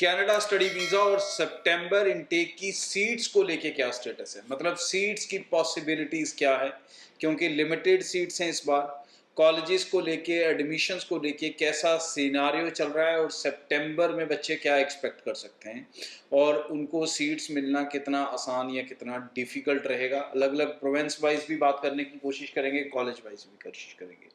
Canada study visa और सितंबर intake की seats को लेके क्या स्टेटस है, मतलब सीट्स की पॉसिबिलिटीज क्या है, क्योंकि लिमिटेड सीट्स हैं इस बार। कॉलेजेस को लेके, एडमिशन्स को लेके कैसा सिनारियो चल रहा है और सितंबर में बच्चे क्या एक्सपेक्ट कर सकते हैं और उनको सीट्स मिलना कितना आसान या कितना डिफिकल्ट रहेगा। अलग अलग प्रोविंस वाइज भी बात करने की कोशिश करेंगे, कॉलेज वाइज भी कोशिश करेंगे।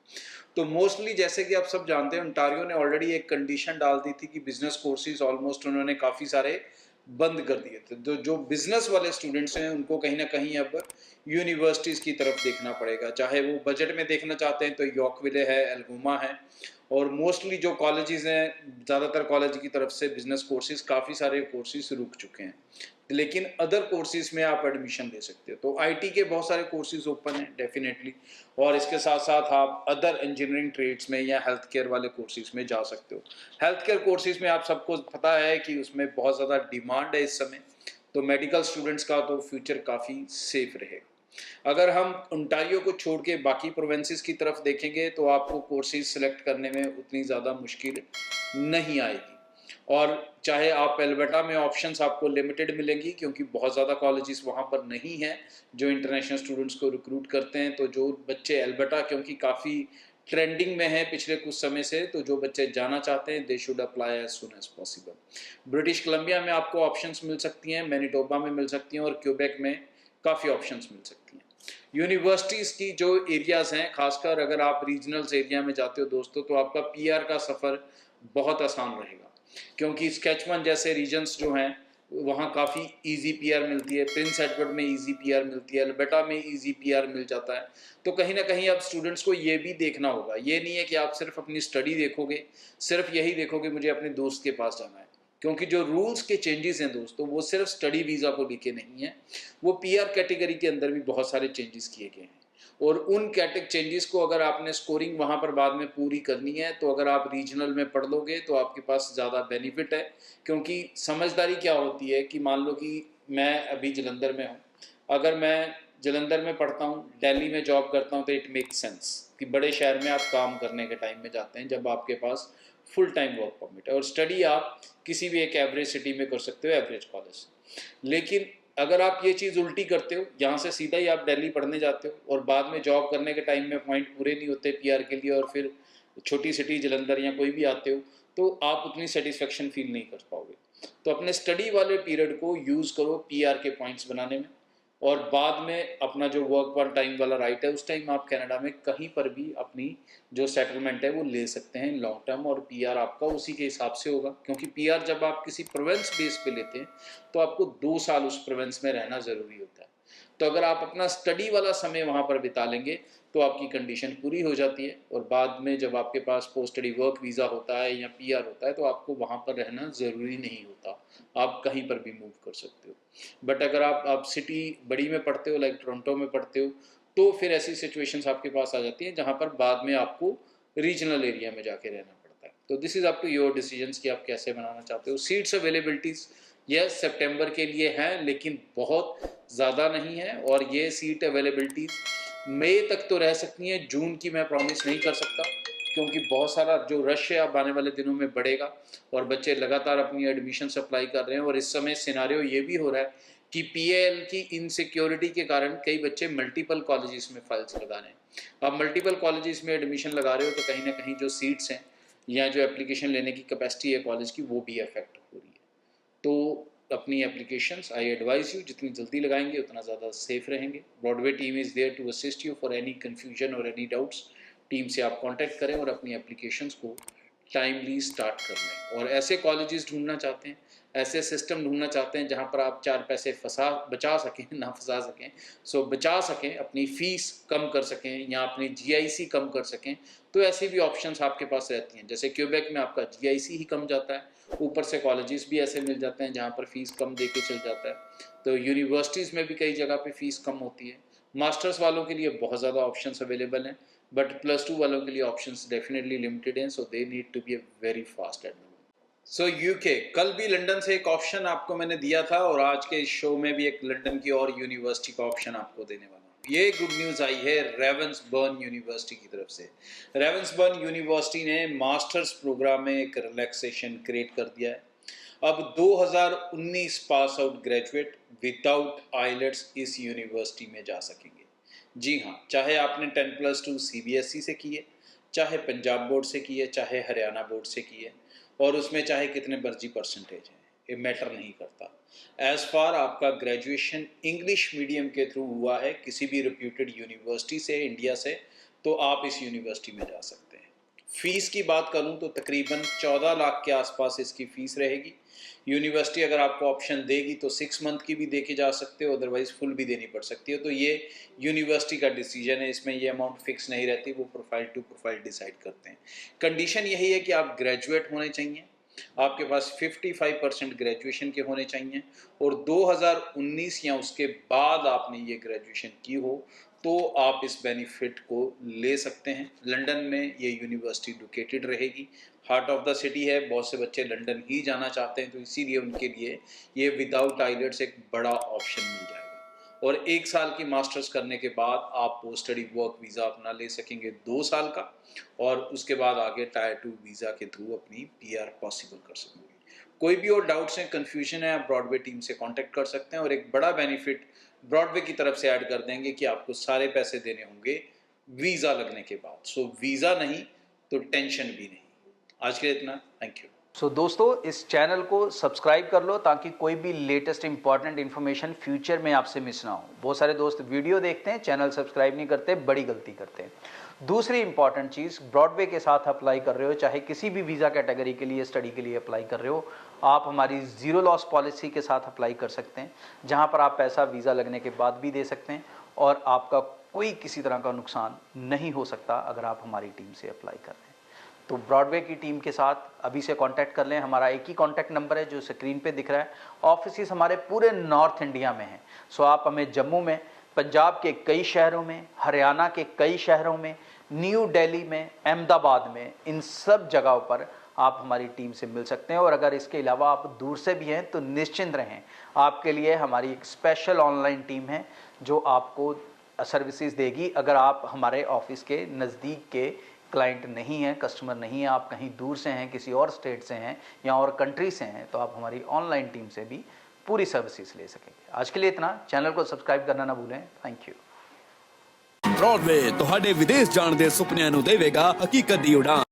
तो मोस्टली जैसे कि आप सब जानते हैं, ओंटारियो ने ऑलरेडी एक कंडीशन डाल दी थी कि बिजनेस कोर्सेज ऑलमोस्ट उन्होंने काफ़ी सारे बंद कर दिए थे। तो जो बिजनेस वाले स्टूडेंट्स हैं उनको कहीं ना कहीं अब यूनिवर्सिटीज़ की तरफ देखना पड़ेगा, चाहे वो बजट में देखना चाहते हैं तो यॉर्कविले है, एल्गोमा है, और मोस्टली जो कॉलेजेस हैं, ज़्यादातर कॉलेज की तरफ से बिजनेस कोर्सेज, काफ़ी सारे कोर्सेज रुक चुके हैं, लेकिन अदर कोर्सेज में आप एडमिशन ले सकते हो। तो आईटी के बहुत सारे कोर्सेज ओपन हैं डेफिनेटली, और इसके साथ साथ आप अदर इंजीनियरिंग ट्रेड्स में या हेल्थ केयर वाले कोर्सेज में जा सकते हो। हेल्थ केयर कोर्सेज में आप सबको पता है कि उसमें बहुत ज़्यादा डिमांड है इस समय, तो मेडिकल स्टूडेंट्स का तो फ्यूचर काफ़ी सेफ रहेगा। अगर हम ओंटारियो को छोड़ के बाकी प्रोविंसेस की तरफ देखेंगे तो आपको कोर्सेज सिलेक्ट करने में उतनी ज़्यादा मुश्किल नहीं आएगी, और चाहे आप एल्बर्टा में ऑप्शंस आपको लिमिटेड मिलेंगी क्योंकि बहुत ज़्यादा कॉलेजेस वहाँ पर नहीं हैं जो इंटरनेशनल स्टूडेंट्स को रिक्रूट करते हैं। तो जो बच्चे एल्बर्टा, क्योंकि काफ़ी ट्रेंडिंग में है पिछले कुछ समय से, तो जो बच्चे जाना चाहते हैं they should apply as soon as possible. British Columbia में आपको ऑप्शंस मिल सकती हैं, मैनिटोबा में मिल सकती हैं, और क्यूबेक में काफ़ी ऑप्शंस मिल सकती हैं। यूनिवर्सिटीज़ की जो एरियाज़ हैं, खासकर अगर आप रीजनल्स एरिया में जाते हो दोस्तों, तो आपका पीआर का सफ़र बहुत आसान रहेगा, क्योंकि स्केचमन जैसे रीजन्स जो हैं वहाँ काफ़ी इजी पीआर मिलती है, प्रिंस एडवर्ड में इजी पीआर मिलती है, अल्बर्टा में इजी पीआर मिल जाता है। तो कहीं ना कहीं अब स्टूडेंट्स को ये भी देखना होगा, ये नहीं है कि आप सिर्फ अपनी स्टडी देखोगे, सिर्फ यही देखोगे मुझे अपने दोस्त के पास जाना है, क्योंकि जो रूल्स के चेंजेस हैं दोस्तों वो सिर्फ स्टडी वीज़ा को लेके नहीं है, वो पीआर कैटेगरी के अंदर भी बहुत सारे चेंजेस किए गए हैं, और उन चेंजेस को अगर आपने स्कोरिंग वहाँ पर बाद में पूरी करनी है तो अगर आप रीजनल में पढ़ लोगे तो आपके पास ज़्यादा बेनिफिट है। क्योंकि समझदारी क्या होती है कि मान लो कि मैं अभी जलंधर में हूँ, अगर मैं जलंधर में पढ़ता हूँ, दिल्ली में जॉब करता हूँ, तो इट मेक सेंस कि बड़े शहर में आप काम करने के टाइम में जाते हैं जब आपके पास फुल टाइम वर्क परमिट है, और स्टडी आप किसी भी एक एवरेज सिटी में कर सकते हो, एवरेज कॉलेज से। लेकिन अगर आप ये चीज़ उल्टी करते हो, यहाँ से सीधा ही आप दिल्ली पढ़ने जाते हो और बाद में जॉब करने के टाइम में पॉइंट पूरे नहीं होते पीआर के लिए, और फिर छोटी सिटी जलंधर या कोई भी आते हो, तो आप उतनी सेटिस्फेक्शन फील नहीं कर पाओगे। तो अपने स्टडी वाले पीरियड को यूज़ करो पीआर के पॉइंट्स बनाने में, और बाद में अपना जो वर्क वन टाइम वाला राइट है, उस टाइम आप कनाडा में कहीं पर भी अपनी जो सेटलमेंट है वो ले सकते हैं लॉन्ग टर्म, और पीआर आपका उसी के हिसाब से होगा, क्योंकि पीआर जब आप किसी प्रोविंस बेस पे लेते हैं तो आपको 2 साल उस प्रोविंस में रहना ज़रूरी होता है। तो अगर आप अपना स्टडी वाला समय वहाँ पर बिता लेंगे तो आपकी कंडीशन पूरी हो जाती है, और बाद में जब आपके पास पोस्ट स्टडी वर्क वीज़ा होता है या पीआर होता है तो आपको वहाँ पर रहना ज़रूरी नहीं होता, आप कहीं पर भी मूव कर सकते हो। बट अगर आप सिटी बड़ी में पढ़ते हो, लाइक टोरंटो में पढ़ते हो, तो फिर ऐसी सिचुएशंस आपके पास आ जाती हैं जहाँ पर बाद में आपको रीजनल एरिया में जाके रहना पड़ता है। तो this is up to your decisions कि आप कैसे बनाना चाहते हो। सीट्स अवेलेबिलिटीज़ यस सितंबर के लिए हैं, लेकिन बहुत ज़्यादा नहीं है, और ये सीट अवेलेबिलिटीज़ मई तक तो रह सकती हैं, जून की मैं प्रॉमिस नहीं कर सकता, क्योंकि बहुत सारा जो रश है अब आने वाले दिनों में बढ़ेगा और बच्चे लगातार अपनी एडमिशन अप्लाई कर रहे हैं, और इस समय सिनारियो ये भी हो रहा है कि पीएल की इनसिक्योरिटी के कारण कई बच्चे मल्टीपल कॉलेजेस में फाइल्स लगा रहे हैं। अब मल्टीपल कॉलेजेस में एडमिशन लगा रहे हो तो कहीं ना कहीं जो सीट्स हैं या जो एप्लीकेशन लेने की कैपेसिटी है कॉलेज की, वो भी अफेक्ट हो रही है। तो अपनी एप्लीकेशंस आई एडवाइज यू जितनी जल्दी लगाएंगे उतना ज़्यादा सेफ रहेंगे। Broadway team is there to assist you for any confusion और एनी डाउट्स। टीम से आप कांटेक्ट करें और अपनी एप्लीकेशंस को टाइमली स्टार्ट कर लें। और ऐसे कॉलेजेस ढूंढना चाहते हैं, ऐसे सिस्टम ढूंढना चाहते हैं जहां पर आप 4 पैसे बचा सकें, ना फंसा सकें, सो बचा सकें, अपनी फ़ीस कम कर सकें या अपनी जीआईसी कम कर सकें, तो ऐसी भी ऑप्शंस आपके पास रहती हैं। जैसे क्यूबेक में आपका जीआईसी ही कम जाता है, ऊपर से कॉलेजेस भी ऐसे मिल जाते हैं जहाँ पर फ़ीस कम दे के चल जाता है। तो यूनिवर्सिटीज़ में भी कई जगह पे फ़ीस कम होती है। मास्टर्स वालों के लिए बहुत ज़्यादा ऑप्शंस अवेलेबल हैं, बट +2 वालों के लिए ऑप्शंस डेफिनेटली लिमिटेड हैं, so they need to be a very fast admission. So UK, कल भी लंदन से एक ऑप्शन आपको मैंने दिया था, और आज के इस शो में भी एक लंदन की और यूनिवर्सिटी का ऑप्शन आपको देने वाला हूँ। ये गुड न्यूज़ आई है रेवेंसबर्न यूनिवर्सिटी की तरफ से। रेवेंसबर्न यूनिवर्सिटी ने मास्टर्स प्रोग्राम में एक रिलैक्सेशन क्रिएट कर दिया है। अब 2019 pass out graduate without IELTS इस यूनिवर्सिटी में जा सकेंगे। जी हाँ, चाहे आपने 10+2 सीबीएसई से की है, चाहे पंजाब बोर्ड से की है, चाहे हरियाणा बोर्ड से की है, और उसमें चाहे कितने मर्जी परसेंटेज हैं, ये मैटर नहीं करता। एज फार आपका ग्रेजुएशन इंग्लिश मीडियम के थ्रू हुआ है किसी भी रिप्यूटेड यूनिवर्सिटी से इंडिया से, तो आप इस यूनिवर्सिटी में जा सकते हैं। फीस की बात करूं तो तकरीबन 14 लाख के आसपास इसकी फ़ीस रहेगी। यूनिवर्सिटी अगर आपको ऑप्शन देगी तो 6 मंथ की भी दे के जा सकते हो, अदरवाइज़ फुल भी देनी पड़ सकती है। तो ये यूनिवर्सिटी का डिसीजन है, इसमें ये अमाउंट फिक्स नहीं रहती, वो प्रोफाइल टू प्रोफाइल डिसाइड करते हैं। कंडीशन यही है कि आप ग्रेजुएट होने चाहिए, आपके पास 55% ग्रेजुएशन के होने चाहिए, और 2019 या उसके बाद आपने ये ग्रेजुएशन की हो तो आप इस बेनिफिट को ले सकते हैं। लंदन में ये यूनिवर्सिटी लोकेटेड रहेगी, हार्ट ऑफ द सिटी है, बहुत से बच्चे लंदन ही जाना चाहते हैं, तो इसीलिए उनके लिए ये विदाउट आइलेट्स एक बड़ा ऑप्शन मिल जाएगा। और 1 साल की मास्टर्स करने के बाद आप पोस्ट स्टडी वर्क वीज़ा अपना ले सकेंगे 2 साल का, और उसके बाद आगे टायर 2 वीज़ा के थ्रू अपनी पीआर पॉसिबल कर सकेंगे। कोई भी और डाउट्स हैं, कन्फ्यूजन है, आप ब्रॉडवे टीम से कांटेक्ट कर सकते हैं। और एक बड़ा बेनिफिट ब्रॉडवे की तरफ से ऐड कर देंगे कि आपको सारे पैसे देने होंगे वीज़ा लगने के बाद। सो वीज़ा नहीं तो टेंशन भी नहीं। आज के लिए इतना, थैंक यू। सो दोस्तों, इस चैनल को सब्सक्राइब कर लो ताकि कोई भी लेटेस्ट इंपॉर्टेंट इन्फॉर्मेशन फ्यूचर में आपसे मिस ना हो। बहुत सारे दोस्त वीडियो देखते हैं, चैनल सब्सक्राइब नहीं करते, बड़ी गलती करते हैं। दूसरी इंपॉर्टेंट चीज़, ब्रॉडवे के साथ अप्लाई कर रहे हो, चाहे किसी भी वीज़ा कैटेगरी के लिए स्टडी के लिए अप्लाई कर रहे हो, आप हमारी ज़ीरो लॉस पॉलिसी के साथ अप्लाई कर सकते हैं, जहाँ पर आप पैसा वीज़ा लगने के बाद भी दे सकते हैं और आपका कोई किसी तरह का नुकसान नहीं हो सकता अगर आप हमारी टीम से अप्लाई कर रहे हैं। तो ब्रॉडवे की टीम के साथ अभी से कांटेक्ट कर लें। हमारा एक ही कांटेक्ट नंबर है जो स्क्रीन पे दिख रहा है। ऑफिस हमारे पूरे नॉर्थ इंडिया में हैं। सो आप हमें जम्मू में, पंजाब के कई शहरों में, हरियाणा के कई शहरों में, न्यू दिल्ली में, अहमदाबाद में, इन सब जगहों पर आप हमारी टीम से मिल सकते हैं। और अगर इसके अलावा आप दूर से भी हैं तो निश्चिंत रहें, आपके लिए हमारी एक स्पेशल ऑनलाइन टीम है जो आपको सर्विसेज देगी। अगर आप हमारे ऑफिस के नज़दीक के क्लाइंट नहीं है, कस्टमर नहीं है, आप कहीं दूर से हैं, किसी और स्टेट से हैं या और कंट्री से हैं, तो आप हमारी ऑनलाइन टीम से भी पूरी सर्विसेज ले सकेंगे। आज के लिए इतना। चैनल को सब्सक्राइब करना ना भूलें। Thank you. ब्रॉडवे ਤੁਹਾਡੇ ਵਿਦੇਸ਼ ਜਾਣ ਦੇ ਸੁਪਨਿਆਂ ਨੂੰ ਦੇਵੇਗਾ ਹਕੀਕਤ ਦੀ ਉਡਾਨ।